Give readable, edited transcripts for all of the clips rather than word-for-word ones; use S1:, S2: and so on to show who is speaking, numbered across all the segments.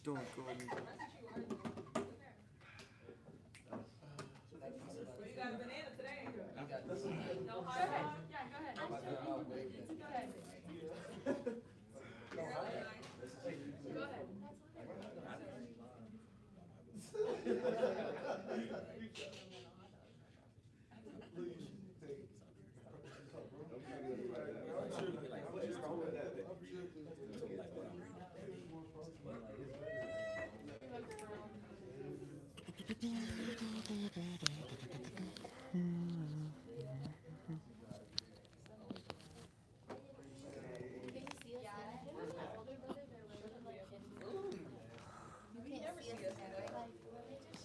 S1: doing good.
S2: You got a banana today. No hot dog. Yeah, go ahead. Go ahead. Go ahead.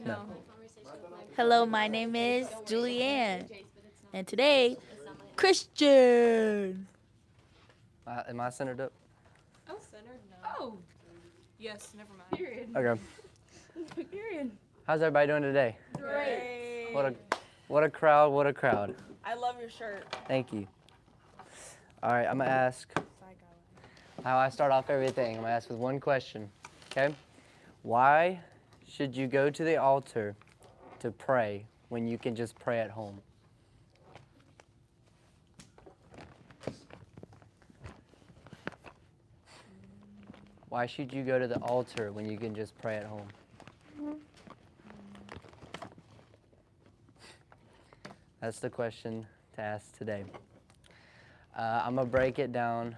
S3: No. Hello, my name is Julianne, and today, Christian.
S1: Am I centered up?
S2: Oh, centered? No. Oh. Yes, never mind. Period.
S1: Okay.
S2: Period.
S1: How's everybody doing today?
S2: Great.
S1: What a crowd, what a crowd.
S2: I love your shirt.
S1: Thank you. All right, I'm going to ask how I start off everything. I'm going to ask with one question, okay? Why should you go to the altar to pray when you can just pray at home? Why should you go to the altar when you can just pray at home? That's the question to ask today. I'm going to break it down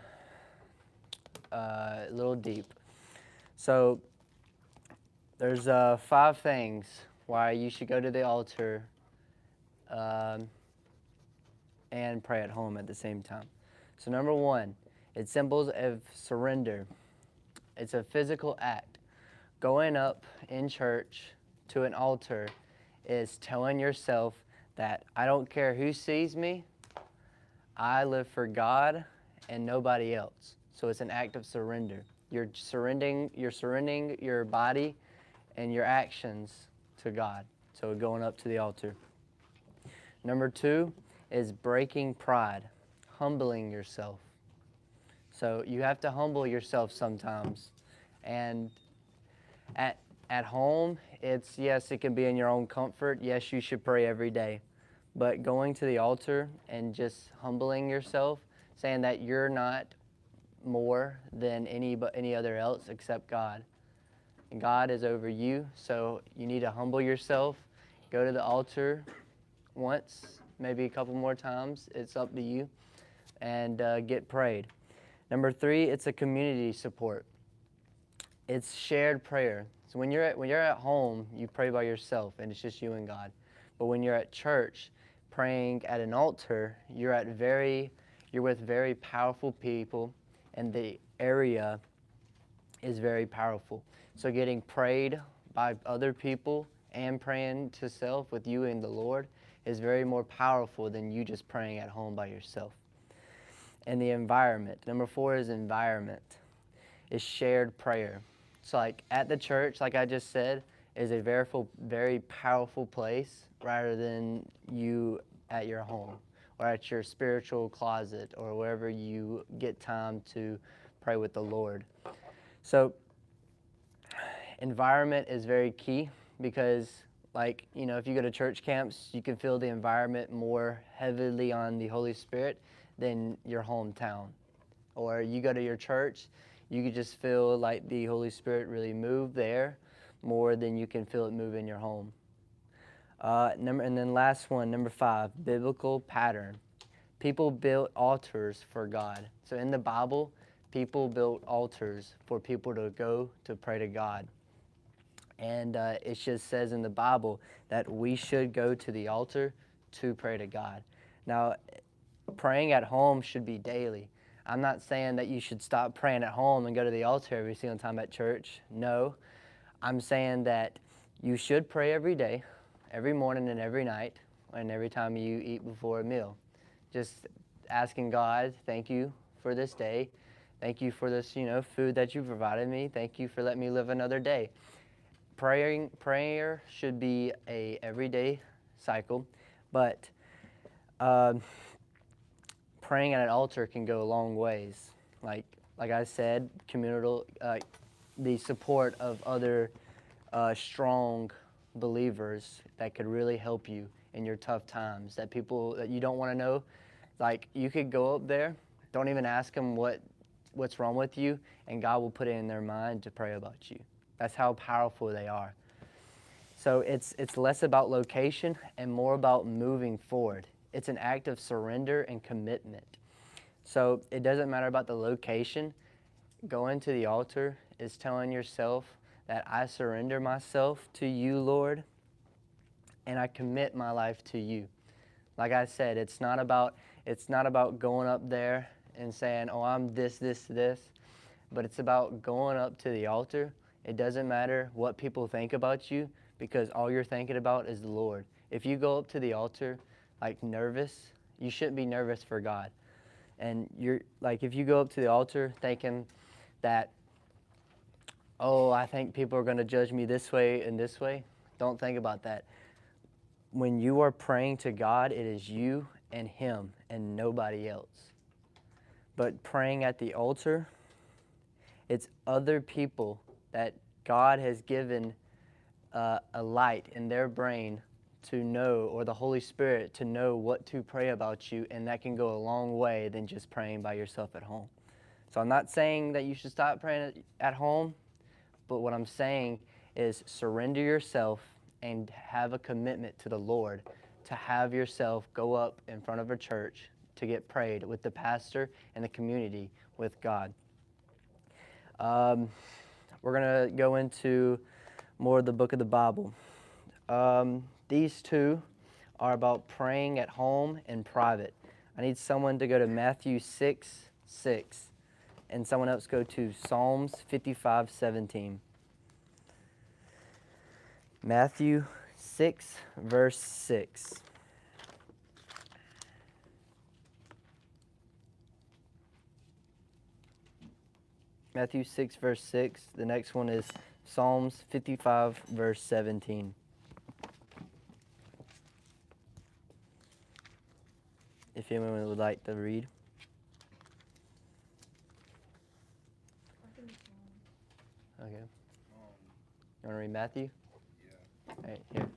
S1: a little deep. So there's 5 things why you should go to the altar and pray at home at the same time. So number 1, it's symbols of surrender. It's a physical act. Going up in church to an altar is telling yourself that I don't care who sees me, I live for God and nobody else. So it's an act of surrender. You're surrendering your body and your actions to God. So going up to the altar. Number 2 is breaking pride, humbling yourself. So you have to humble yourself sometimes. And at home, yes, it can be in your own comfort. Yes, you should pray every day. But going to the altar and just humbling yourself, saying that you're not more than any other else except God. And God is over you, so you need to humble yourself. Go to the altar once, maybe a couple more times. It's up to you. And get prayed. Number 3, it's a community support. It's shared prayer. So when you're at home, you pray by yourself, and it's just you and God. But when you're at church, praying at an altar, you're with very powerful people, and the area is very powerful. So getting prayed by other people and praying to self with you and the Lord is very more powerful than you just praying at home by yourself. And the environment. Number 4 is environment. Is shared prayer. So like at the church, like I just said, is a very powerful place rather than you at your home or at your spiritual closet or wherever you get time to pray with the Lord. So environment is very key because if you go to church camps, you can feel the environment more heavily on the Holy Spirit than your hometown. Or you go to your church, you could just feel like the Holy Spirit really move there more than you can feel it move in your home. And then last one, number 5, biblical pattern. People built altars for God. So in the Bible, people built altars for people to go to pray to God. And it just says in the Bible that we should go to the altar to pray to God. Now, praying at home should be daily. I'm not saying that you should stop praying at home and go to the altar every single time at church. No. I'm saying that you should pray every day, every morning and every night, and every time you eat before a meal. Just asking God, thank you for this day. Thank you for this, food that you provided me. Thank you for letting me live another day. Prayer should be a everyday cycle, but praying at an altar can go a long ways. Like I said, the support of other strong believers that could really help you in your tough times, that people that you don't want to know. Like, you could go up there, don't even ask them what's wrong with you, and God will put it in their mind to pray about you. That's how powerful they are. So it's less about location and more about moving forward. It's an act of surrender and commitment. So it doesn't matter about the location. Going to the altar is telling yourself that I surrender myself to you, Lord, and I commit my life to you. Like I said, it's not about going up there and saying, oh, I'm this, but it's about going up to the altar. It doesn't matter what people think about you, because all you're thinking about is the Lord. If you go up to the altar like nervous, you shouldn't be nervous for God. And you're like, if you go up to the altar thinking that, oh, I think people are going to judge me this way and this way, don't think about that. When you are praying to God, it is you and Him and nobody else. But praying at the altar, it's other people that God has given a light in their brain to know, or the Holy Spirit to know what to pray about you, and that can go a long way than just praying by yourself at home. So I'm not saying that you should stop praying at home, but what I'm saying is surrender yourself and have a commitment to the Lord to have yourself go up in front of a church to get prayed with the pastor and the community with God. We're going to go into more of the book of the Bible. These two are about praying at home and private. I need someone to go to Matthew 6:6, and someone else go to Psalms 55:17. Matthew 6, verse 6. Matthew 6, verse 6. The next one is Psalms 55, verse 17. If anyone would like to read. Okay. You want to read Matthew? Yeah. All right, here.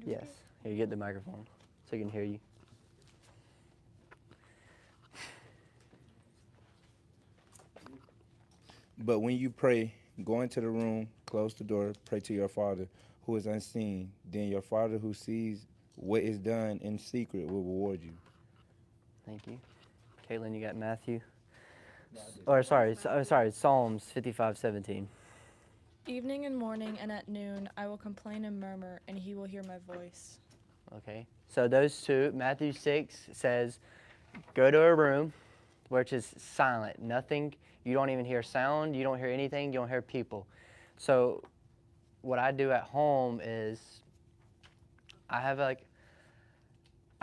S1: Yes. Here, get the microphone so he can hear you.
S4: But when you pray, go into the room, close the door, pray to your Father who is unseen. Then your Father who sees what is done in secret will reward you.
S1: Thank you. Caitlin, you got Matthew? Psalms 55:17.
S2: Evening and morning and at noon I will complain and murmur, and he will hear my voice.
S1: Okay. So those two, Matthew 6 says, go to a room which is silent. Nothing, you don't even hear sound, you don't hear anything, you don't hear people. So what I do at home is I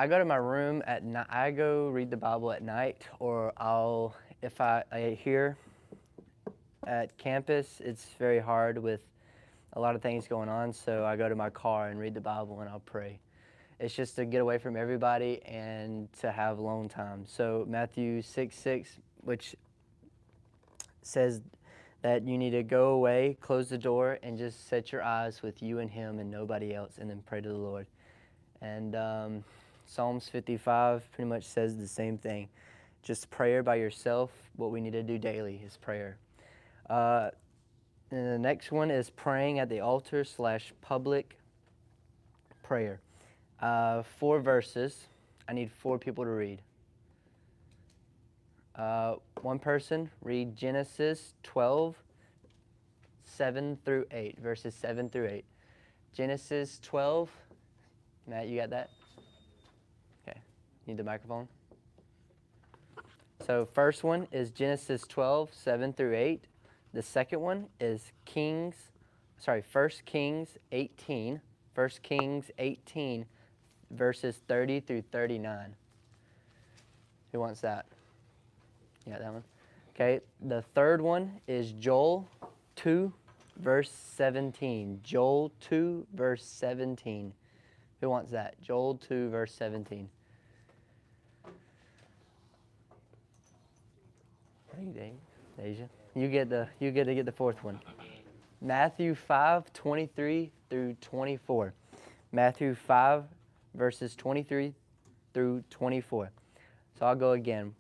S1: go to my room at night. I go read the Bible at night, or if I hear at campus, it's very hard with a lot of things going on, so I go to my car and read the Bible and I'll pray. It's just to get away from everybody and to have alone time. So Matthew 6:6, which says that you need to go away, close the door, and just set your eyes with you and Him and nobody else, and then pray to the Lord. And Psalms 55 pretty much says the same thing. Just prayer by yourself. What we need to do daily is prayer. And the next one is praying at the altar / public prayer. 4 verses. I need 4 people to read. One person read Genesis 12, 7 through 8, verses 7 through 8. Genesis 12. Matt, you got that? Okay. Need the microphone? So first one is Genesis 12, 7 through 8. The second one is 1 Kings 18. 1 Kings 18, verses 30 through 39. Who wants that? You got that one? Okay. The third one is Joel 2, verse 17. Joel 2, verse 17. Who wants that? Joel 2, verse 17. Thank you, Deja. You get to get the fourth one. Matthew 5:23 through 24. Matthew 5 verses 23 through 24. So I'll go again.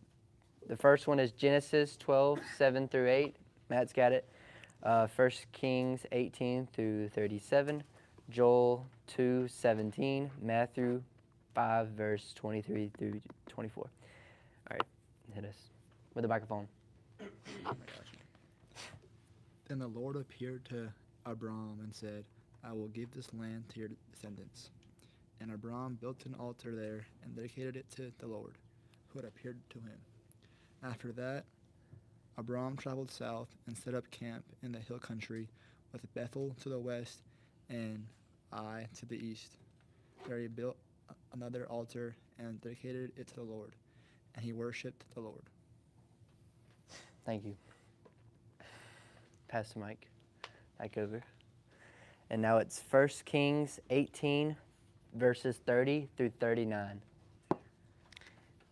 S1: The first one is Genesis 12:7 through 8. Matt's got it. 1 Kings 18 through 37. Joel 2:17. Matthew 5 verse 23 through 24. All right, hit us with the microphone.
S5: Then the Lord appeared to Abram and said, I will give this land to your descendants. And Abram built an altar there and dedicated it to the Lord, who had appeared to him. After that, Abram traveled south and set up camp in the hill country, with Bethel to the west and Ai to the east. There he built another altar and dedicated it to the Lord, and he worshipped the Lord.
S1: Thank you. Pass the mic back over. And now it's 1 Kings 18, verses 30 through 39.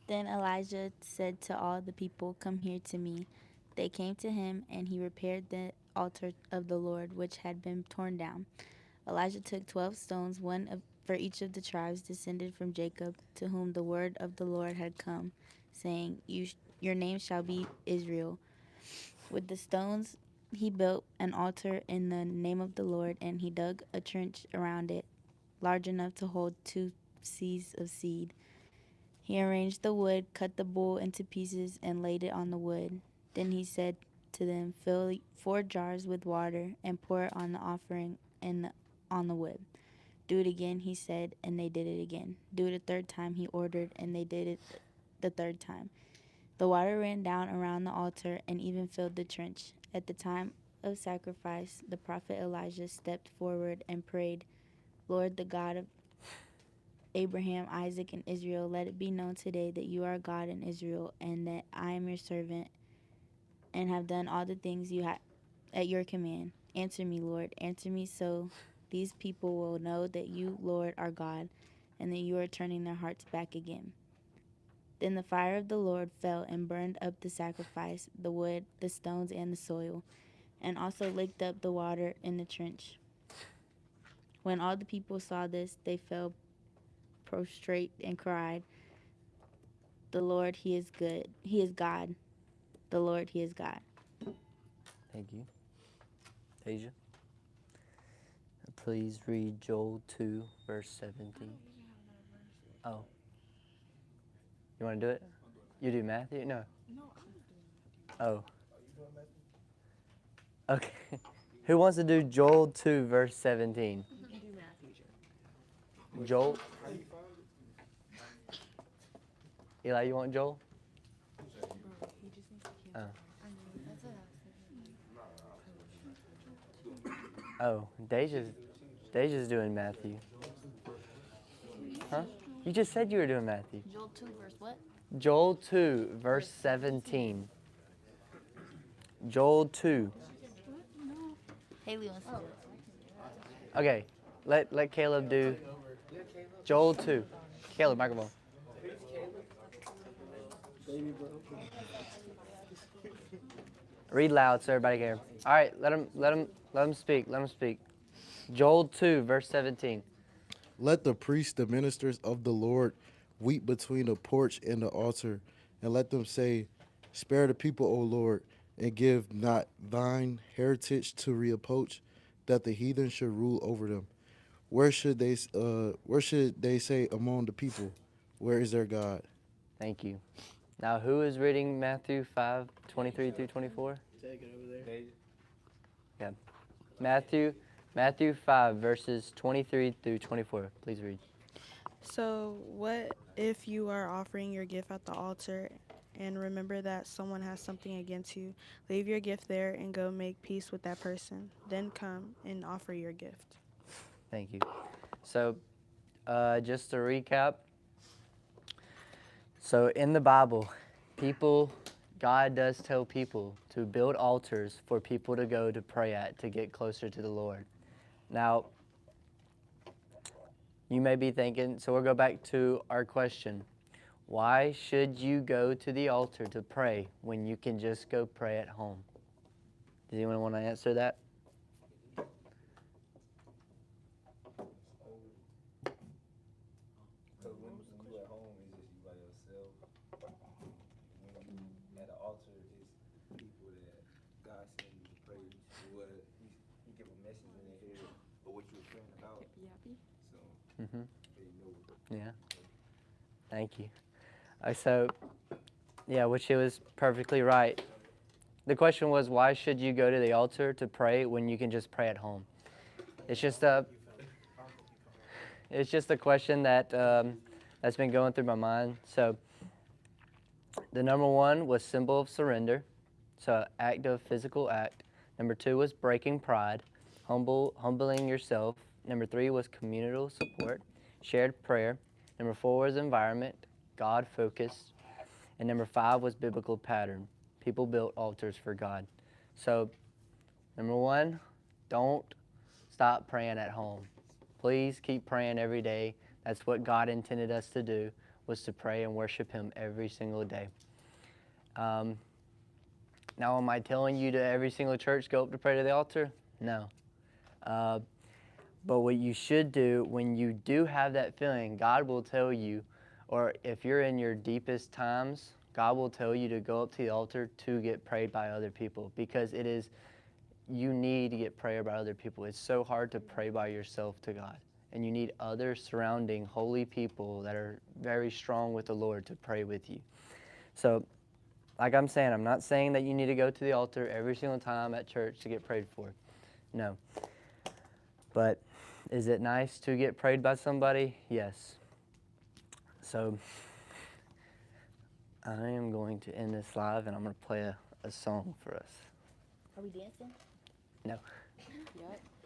S3: Then Elijah said to all the people, Come here to me. They came to him, and he repaired the altar of the Lord, which had been torn down. Elijah took 12 stones, for each of the tribes descended from Jacob, to whom the word of the Lord had come, saying, Your name shall be Israel. With the stones he built an altar in the name of the Lord, and he dug a trench around it, large enough to hold 2 seahs of seed. He arranged the wood, cut the bull into pieces, and laid it on the wood. Then he said to them, Fill 4 jars with water, and pour it on the offering and on the wood. Do it again, he said, and they did it again. Do it a third time, he ordered, and they did it the third time. The water ran down around the altar and even filled the trench. At the time of sacrifice, the prophet Elijah stepped forward and prayed, Lord, the God of Abraham, Isaac, and Israel, let it be known today that you are God in Israel, and that I am your servant, and have done all the things you had at your command. Answer me, Lord, answer me, so these people will know that you, Lord, are God, and that you are turning their hearts back again. Then the fire of the Lord fell and burned up the sacrifice, the wood, the stones, and the soil, and also licked up the water in the trench. When all the people saw this, they fell prostrate and cried, The Lord, he is good. He is God. The Lord, he is God.
S1: Thank you. Deja. Please read Joel 2, verse 17. Oh. You want to do it? You do Matthew? No. Oh. Okay. Who wants to do Joel 2, verse 17? Joel? Eli, you want Joel? Oh. Oh, Deja's doing Matthew. Huh? You just said you were doing Matthew.
S3: Joel 2, verse what?
S1: Joel 2, verse 17. Joel 2.
S3: Haley wants to do it.
S1: Okay, let Caleb do Joel 2. Caleb, microphone. Read loud so everybody can hear. All right, let him speak. Let him speak. Joel 2, verse 17.
S6: Let the priests, the ministers of the Lord, weep between the porch and the altar, and let them say, Spare the people, O Lord, and give not thine heritage to reproach, that the heathen should rule over them. Where should they say among the people, Where is their God?
S1: Thank you. Now, who is reading Matthew 5, 23 through 24?
S7: Take it over there.
S1: Yeah. Matthew 5, verses 23 through 24. Please read.
S2: So, what if you are offering your gift at the altar and remember that someone has something against you? Leave your gift there and go make peace with that person. Then come and offer your gift.
S1: Thank you. So, just to recap. So, in the Bible, God does tell people to build altars for people to go to pray at to get closer to the Lord. Now, you may be thinking, so we'll go back to our question. Why should you go to the altar to pray when you can just go pray at home? Does anyone want to answer that?
S4: Because when you at home, it's just you by yourself. When you at the altar, it's people that God sent you to pray. What he give a message in their head of what you were praying about. So
S1: Mm-hmm.
S4: they know.
S1: Yeah. Thank you. So, yeah, which it was perfectly right. The question was, why should you go to the altar to pray when you can just pray at home? It's just a question that that's been going through my mind. So, the number one was symbol of surrender, so active physical act. Number two was breaking pride, humbling yourself. Number three was communal support, shared prayer. Number four was environment, God focused. And number five was biblical pattern. People built altars for God. So, number one, don't stop praying at home. Please keep praying every day. That's what God intended us to do, was to pray and worship Him every single day. Now, am I telling you to every single church go up to pray to the altar? No. But what you should do when you do have that feeling, God will tell you, or if you're in your deepest times, God will tell you to go up to the altar to get prayed by other people, because you need to get prayer by other people. It's so hard to pray by yourself to God. And you need other surrounding holy people that are very strong with the Lord to pray with you. So, like I'm saying, I'm not saying that you need to go to the altar every single time at church to get prayed for. No. But is it nice to get prayed by somebody? Yes. So I am going to end this live, and I'm going to play a song for us.
S3: Are we dancing?
S1: No.
S3: Yep.